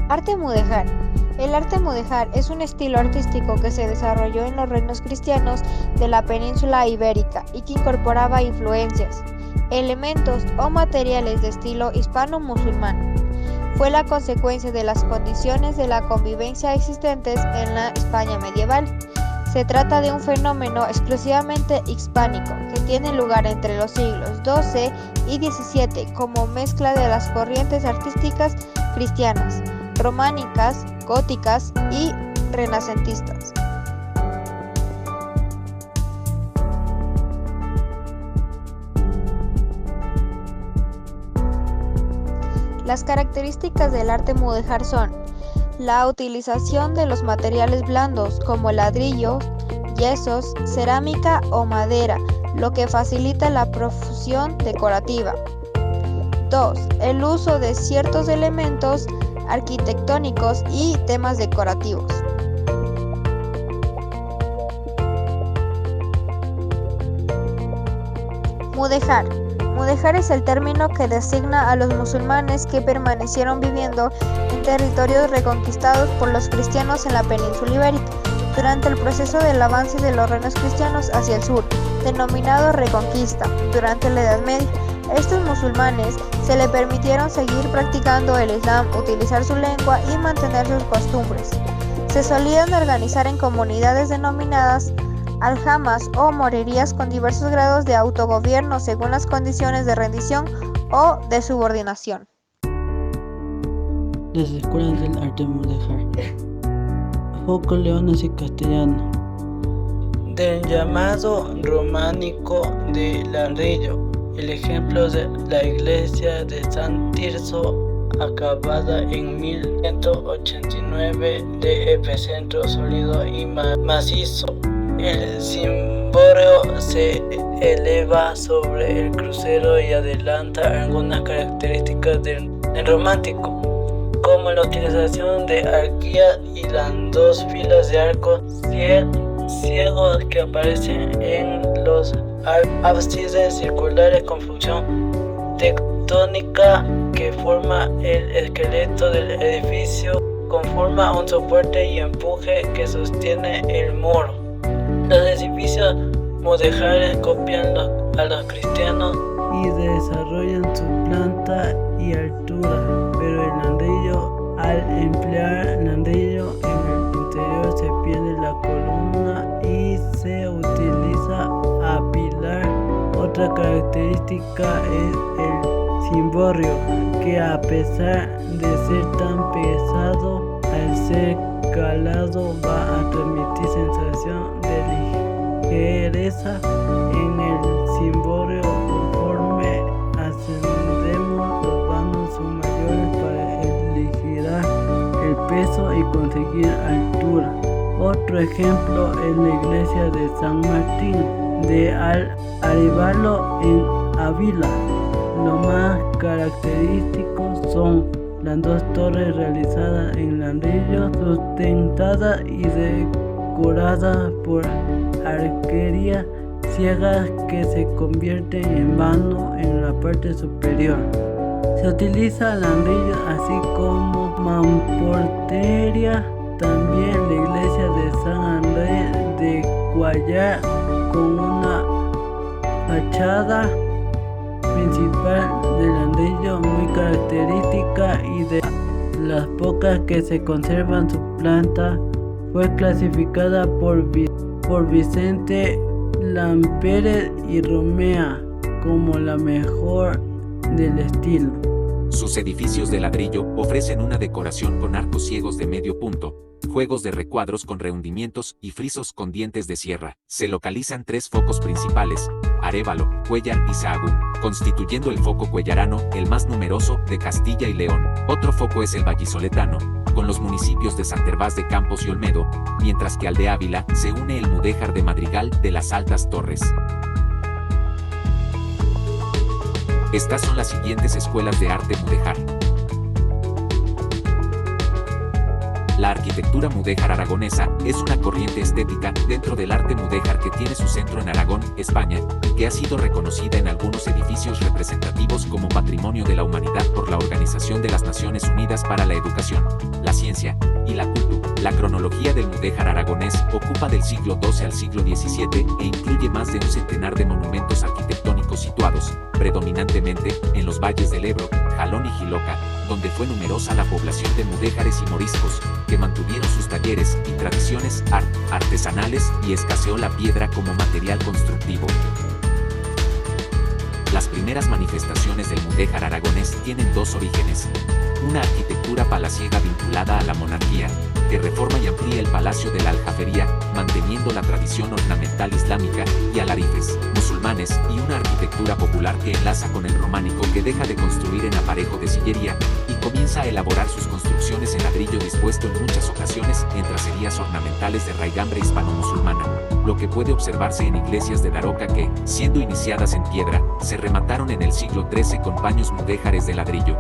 Arte mudéjar. El arte mudéjar es un estilo artístico que se desarrolló en los reinos cristianos de la península ibérica y que incorporaba influencias, elementos o materiales de estilo hispano-musulmán. Fue la consecuencia de las condiciones de la convivencia existentes en la España medieval. Se trata de un fenómeno exclusivamente hispánico que tiene lugar entre los siglos XII y XVII como mezcla de las corrientes artísticas cristianas, románicas, góticas y renacentistas. Las características del arte mudéjar son la utilización de los materiales blandos como ladrillo, yesos, cerámica o madera, lo que facilita la profusión decorativa. 2. El uso de ciertos elementos arquitectónicos y temas decorativos. Mudéjar. Mudéjar es el término que designa a los musulmanes que permanecieron viviendo en territorios reconquistados por los cristianos en la península ibérica durante el proceso del avance de los reinos cristianos hacia el sur, denominado Reconquista, durante la Edad Media. Estos musulmanes se le permitieron seguir practicando el Islam, utilizar su lengua y mantener sus costumbres. Se solían organizar en comunidades denominadas aljamas o morerías con diversos grados de autogobierno según las condiciones de rendición o de subordinación. Las escuelas del arte mudéjar. Foco leones y castellano. Del llamado románico de Ladrillo. El ejemplo de la iglesia de San Tirso, acabada en 1189, de epicentro sólido y macizo. El cimborrio se eleva sobre el crucero y adelanta algunas características del romántico, como la utilización de arquilla y las dos filas de arcos ciegos que aparecen en los ábsides circulares con función tectónica que forma el esqueleto del edificio, conforma un soporte y empuje que sostiene el muro. Los edificios mudéjares copian a los cristianos y desarrollan su planta y altura, pero el ladrillo, al emplear ladrillo en el interior, se pierde la columna y se utiliza a pilar. Otra característica es el cimborrio, que a pesar de ser tan pesado, al ser calado va a transmitir sensación de ligereza en el cimborrio. Conforme ascendemos, los vanos son mayores para aligerar el peso y conseguir altura. Otro ejemplo es la iglesia de San Martín de Arévalo en Ávila. Lo más característico son las dos torres realizadas en ladrillo, sustentadas y decoradas por arquerías ciegas que se convierten en vano en la parte superior. Se utiliza ladrillo así como mampostería. También la iglesia de San Andrés de Cuallar, con una fachada principal de ladrillo muy característica y de las pocas que se conservan, su planta fue clasificada por Vicente Lampérez y Romea como la mejor del estilo. Sus edificios de ladrillo ofrecen una decoración con arcos ciegos de medio punto, juegos de recuadros con rehundimientos y frisos con dientes de sierra. Se localizan tres focos principales: Arévalo, Cuéllar y Sahagún, constituyendo el foco cuellarano, el más numeroso, de Castilla y León. Otro foco es el vallisoletano, con los municipios de San Gervás de Campos y Olmedo, mientras que al de Ávila se une el mudéjar de Madrigal de las Altas Torres. Estas son las siguientes escuelas de arte mudéjar. La arquitectura mudéjar aragonesa es una corriente estética dentro del arte mudéjar que tiene su centro en Aragón, España, y que ha sido reconocida en algunos edificios representativos como Patrimonio de la Humanidad por la Organización de las Naciones Unidas para la Educación, la Ciencia y la Cultura. La cronología del mudéjar aragonés ocupa del siglo XII al siglo XVII e incluye más de un centenar de monumentos arquitectónicos situados, predominantemente, en los valles del Ebro, Jalón y Jiloca, donde fue numerosa la población de mudéjares y moriscos, que mantuvieron sus talleres y tradiciones artesanales y escaseó la piedra como material constructivo. Las primeras manifestaciones del mudéjar aragonés tienen dos orígenes. Una arquitectura palaciega vinculada a la monarquía, que reforma y amplía el Palacio de la Aljafería, manteniendo la tradición ornamental islámica, y alarifes musulmanes, y una arquitectura popular que enlaza con el románico, que deja de construir en aparejo de sillería, y comienza a elaborar sus construcciones en ladrillo dispuesto en muchas ocasiones en tracerías ornamentales de raigambre hispano-musulmana, lo que puede observarse en iglesias de Daroca que, siendo iniciadas en piedra, se remataron en el siglo XIII con paños mudéjares de ladrillo.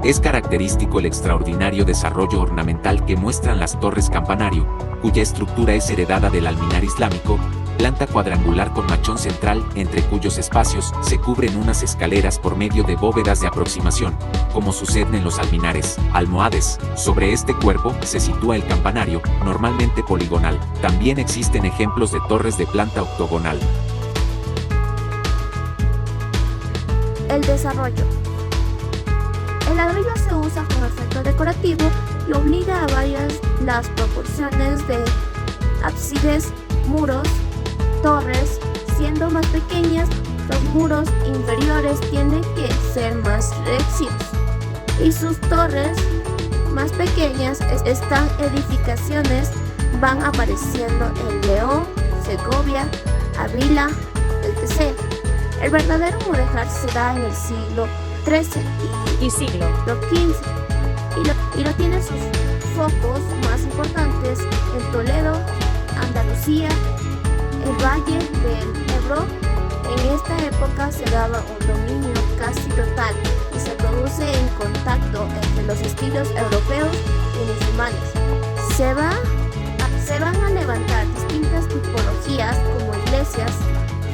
Es característico el extraordinario desarrollo ornamental que muestran las torres campanario, cuya estructura es heredada del alminar islámico, planta cuadrangular con machón central, entre cuyos espacios se cubren unas escaleras por medio de bóvedas de aproximación, como sucede en los alminares, almohades. Sobre este cuerpo se sitúa el campanario, normalmente poligonal. También existen ejemplos de torres de planta octogonal. El desarrollo. El ladrillo se usa como efecto decorativo y obliga a varias las proporciones de ábsides, muros, torres. Siendo más pequeñas, los muros inferiores tienden que ser más recios y sus torres más pequeñas. Estas edificaciones van apareciendo en León, Segovia, Ávila, etc. El verdadero mudéjar se da en el siglo XIII y siglo XV y lo tiene sus focos más importantes en Toledo, Andalucía, el Valle del Ebro. En esta época se daba un dominio casi total y se produce en contacto entre los estilos europeos y musulmanes. Se van a levantar distintas tipologías como iglesias,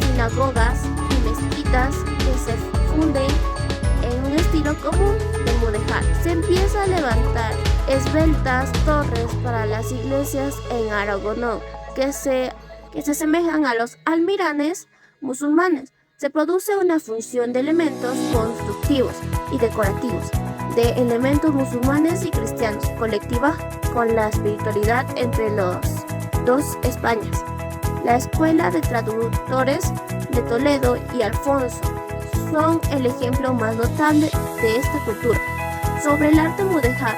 sinagogas y mezquitas que se funden en un estilo común del mudéjar. Se empieza a levantar esbeltas torres para las iglesias en Aragón que se asemejan a los almiranes musulmanes. Se produce una función de elementos constructivos y decorativos, de elementos musulmanes y cristianos, colectiva con la espiritualidad entre los dos Españas. La Escuela de Traductores de Toledo y Alfonso son el ejemplo más notable de esta cultura. Sobre el arte mudéjar,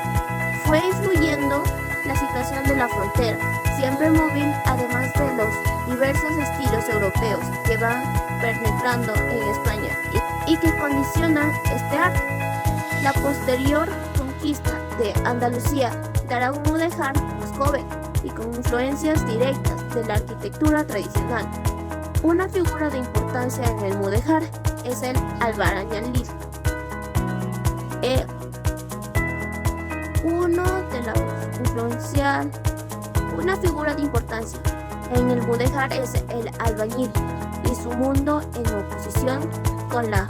fue influyendo la situación de la frontera, siempre móvil, además de los diversos estilos europeos que van penetrando en España y que condicionan este arte. La posterior conquista de Andalucía dará un mudéjar más joven y con influencias directas de la arquitectura tradicional. Una figura de importancia en el mudéjar es el albañil. Una figura de importancia en el mudéjar es el albañil y su mundo en oposición con la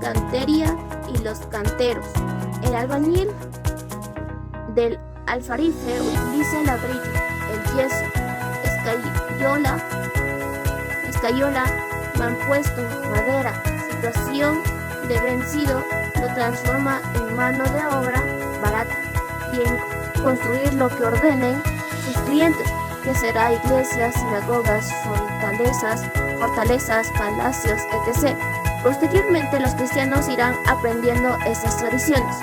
cantería y los canteros. El albañil del alfarife utiliza el ladrillo, el yeso, escayola, mampuesto, madera. Situación de vencido lo transforma en mano de obra barata y en construir lo que ordenen sus clientes, que será iglesias, sinagogas, fortalezas, palacios, etc. Posteriormente los cristianos irán aprendiendo estas tradiciones.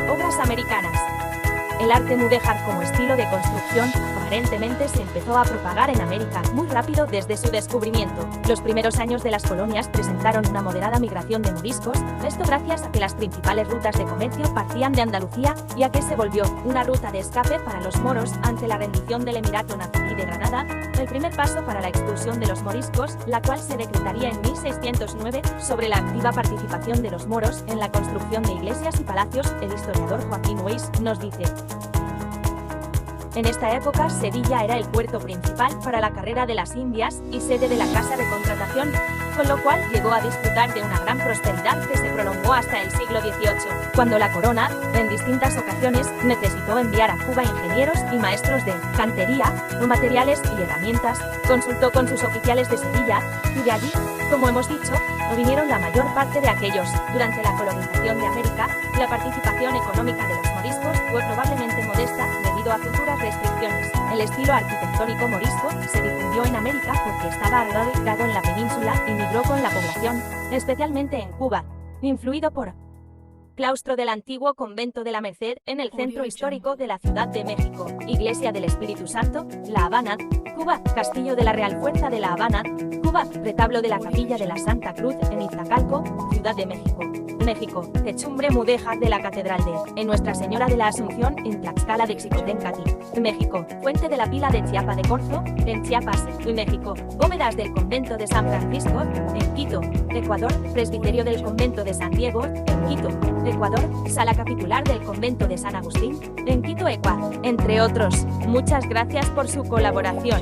Obras americanas. El arte mudéjar como estilo de construcción aparentemente se empezó a propagar en América muy rápido desde su descubrimiento. Los primeros años de las colonias presentaron una moderada migración de moriscos, esto gracias a que las principales rutas de comercio partían de Andalucía y a que se volvió una ruta de escape para los moros ante la rendición del Emirato Nazarí de Granada, el primer paso para la expulsión de los moriscos, la cual se decretaría en 1609 sobre la activa participación de los moros en la construcción de iglesias y palacios. El historiador Joaquín Weiss nos dice: en esta época, Sevilla era el puerto principal para la carrera de las Indias y sede de la casa de contratación, con lo cual llegó a disfrutar de una gran prosperidad que se prolongó hasta el siglo XVIII, cuando la corona, en distintas ocasiones, necesitó enviar a Cuba ingenieros y maestros de cantería, materiales y herramientas, consultó con sus oficiales de Sevilla, y de allí, como hemos dicho, vinieron la mayor parte de aquellos. Durante la colonización de América, la participación económica de los moriscos fue probablemente modesta debido a futuras restricciones. El estilo arquitectónico morisco se difundió en América porque estaba arraigado en la península y migró con la población, especialmente en Cuba, influido por claustro del antiguo convento de la Merced en el centro histórico de la Ciudad de México, Iglesia del Espíritu Santo, La Habana, Cuba, Castillo de la Real Fuerza de La Habana, Cuba, retablo de la Capilla de la Santa Cruz en Iztacalco, Ciudad de México. México, techumbre mudéjar de la Catedral de Nuestra Señora de la Asunción en Tlaxcala de Xicoténcatl, México, fuente de la pila de Chiapa de Corzo, en Chiapas, México, bóvedas del convento de San Francisco, en Quito, Ecuador, presbiterio del convento de San Diego, en Quito, Ecuador, sala capitular del convento de San Agustín, en Quito, Ecuador, entre otros. Muchas gracias por su colaboración.